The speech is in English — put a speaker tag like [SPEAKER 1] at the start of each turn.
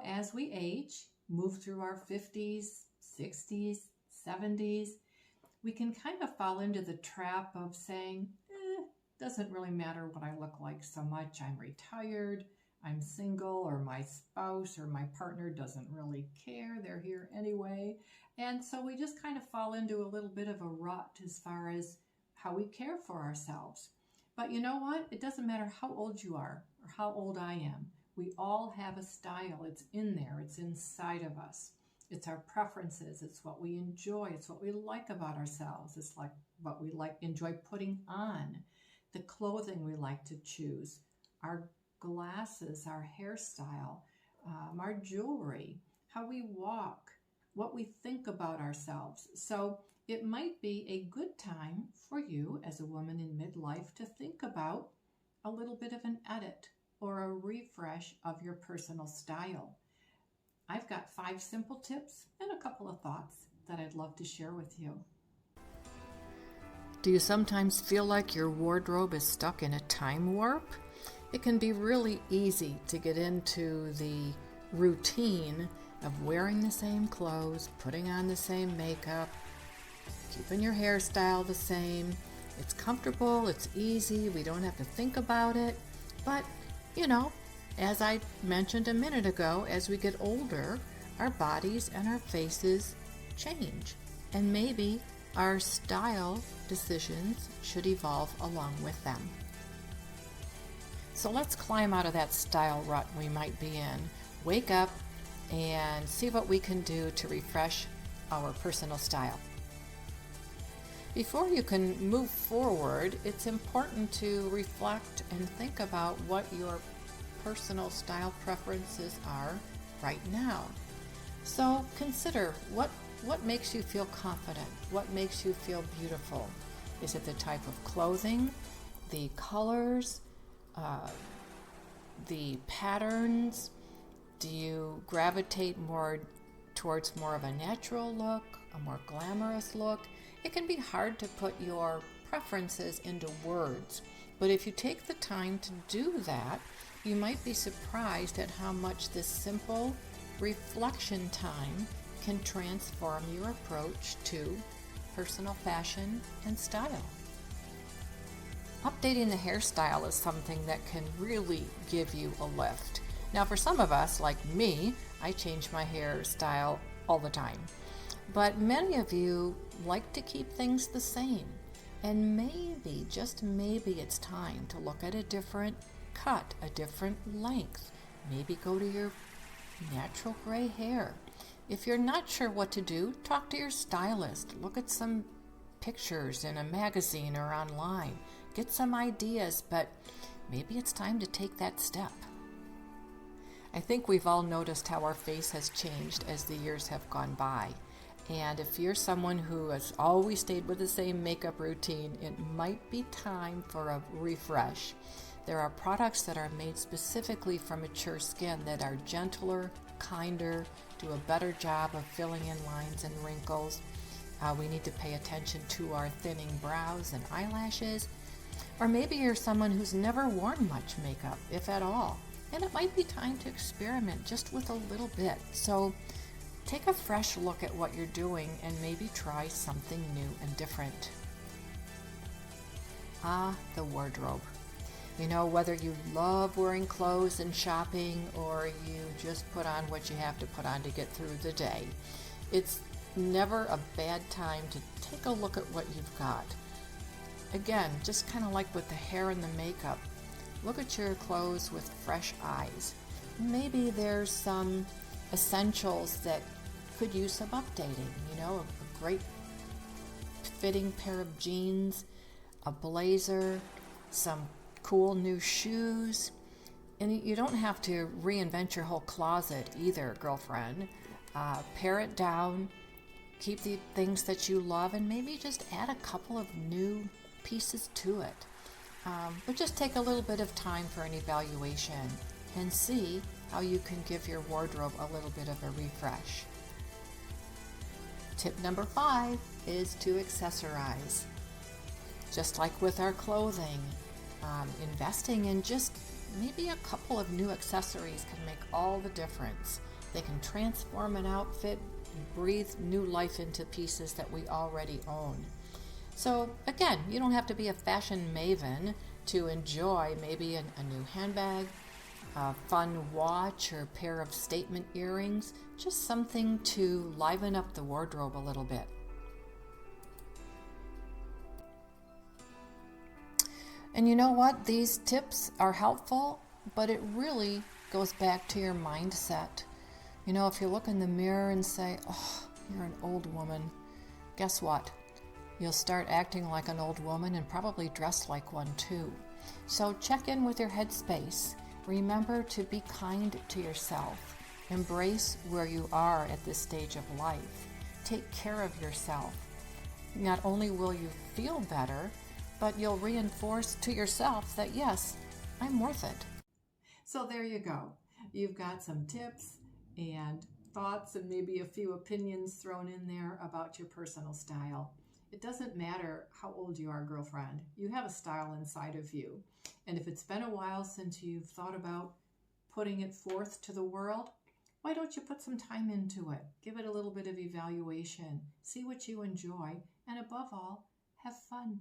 [SPEAKER 1] As we age, move through our 50s, 60s, 70s, we can kind of fall into the trap of saying, doesn't really matter what I look like so much. I'm retired, I'm single, or my spouse or my partner doesn't really care. They're here anyway. And so we just kind of fall into a little bit of a rut as far as how we care for ourselves. But you know what? It doesn't matter how old you are or how old I am. We all have a style. It's in there. It's inside of us. It's our preferences. It's what we enjoy. It's what we like about ourselves. It's like what we enjoy putting on, the clothing we like to choose, our glasses, our hairstyle, our jewelry, how we walk, what we think about ourselves. So it might be a good time for you as a woman in midlife to think about a little bit of an edit or a refresh of your personal style. I've got 5 simple tips and a couple of thoughts that I'd love to share with you. Do you sometimes feel like your wardrobe is stuck in a time warp? It can be really easy to get into the routine of wearing the same clothes, putting on the same makeup, keeping your hairstyle the same. It's comfortable, it's easy, we don't have to think about it. But, as I mentioned a minute ago, as we get older, our bodies and our faces change. And maybe our style decisions should evolve along with them. So let's climb out of that style rut we might be in, wake up, and see what we can do to refresh our personal style. Before you can move forward, it's important to reflect and think about what your personal style preferences are right now. So consider what makes you feel confident, what makes you feel beautiful. Is it the type of clothing, the colors, the patterns? Do you gravitate more towards more of a natural look, a more glamorous look? It can be hard to put your preferences into words, but if you take the time to do that, you might be surprised at how much this simple reflection time can transform your approach to personal fashion and style. Updating the hairstyle is something that can really give you a lift. Now, for some of us, like me, I change my hairstyle all the time. But many of you like to keep things the same. And maybe, just maybe, it's time to look at a different cut, a different length. Maybe go to your natural gray hair. If you're not sure what to do, talk to your stylist. Look at some pictures in a magazine or online. Get some ideas, but maybe it's time to take that step. I think we've all noticed how our face has changed as the years have gone by. And if you're someone who has always stayed with the same makeup routine, it might be time for a refresh. There are products that are made specifically for mature skin that are gentler, kinder, do a better job of filling in lines and wrinkles. We need to pay attention to our thinning brows and eyelashes. Or maybe you're someone who's never worn much makeup, if at all. And it might be time to experiment just with a little bit. So take a fresh look at what you're doing and maybe try something new and different. The wardrobe. Whether you love wearing clothes and shopping or you just put on what you have to put on to get through the day, it's never a bad time to take a look at what you've got. Again, just kind of like with the hair and the makeup, look at your clothes with fresh eyes. Maybe there's some essentials that could use some updating, a great fitting pair of jeans, a blazer, some cool new shoes. And you don't have to reinvent your whole closet either, girlfriend. Pare it down, keep the things that you love, and maybe just add a couple of new pieces to it. But just take a little bit of time for an evaluation and see how you can give your wardrobe a little bit of a refresh. Tip number 5 is to accessorize. Just like with our clothing, investing in just maybe a couple of new accessories can make all the difference. They can transform an outfit and breathe new life into pieces that we already own. So again, you don't have to be a fashion maven to enjoy maybe a new handbag, a fun watch, or a pair of statement earrings, just something to liven up the wardrobe a little bit. And you know what? These tips are helpful, but it really goes back to your mindset. You know, if you look in the mirror and say, oh, you're an old woman, guess what? You'll start acting like an old woman and probably dress like one too. So check in with your headspace. Remember to be kind to yourself. Embrace where you are at this stage of life. Take care of yourself. Not only will you feel better, but you'll reinforce to yourself that, yes, I'm worth it. So there you go. You've got some tips and thoughts and maybe a few opinions thrown in there about your personal style. It doesn't matter how old you are, girlfriend. You have a style inside of you. And if it's been a while since you've thought about putting it forth to the world, why don't you put some time into it? Give it a little bit of evaluation. See what you enjoy. And above all, have fun.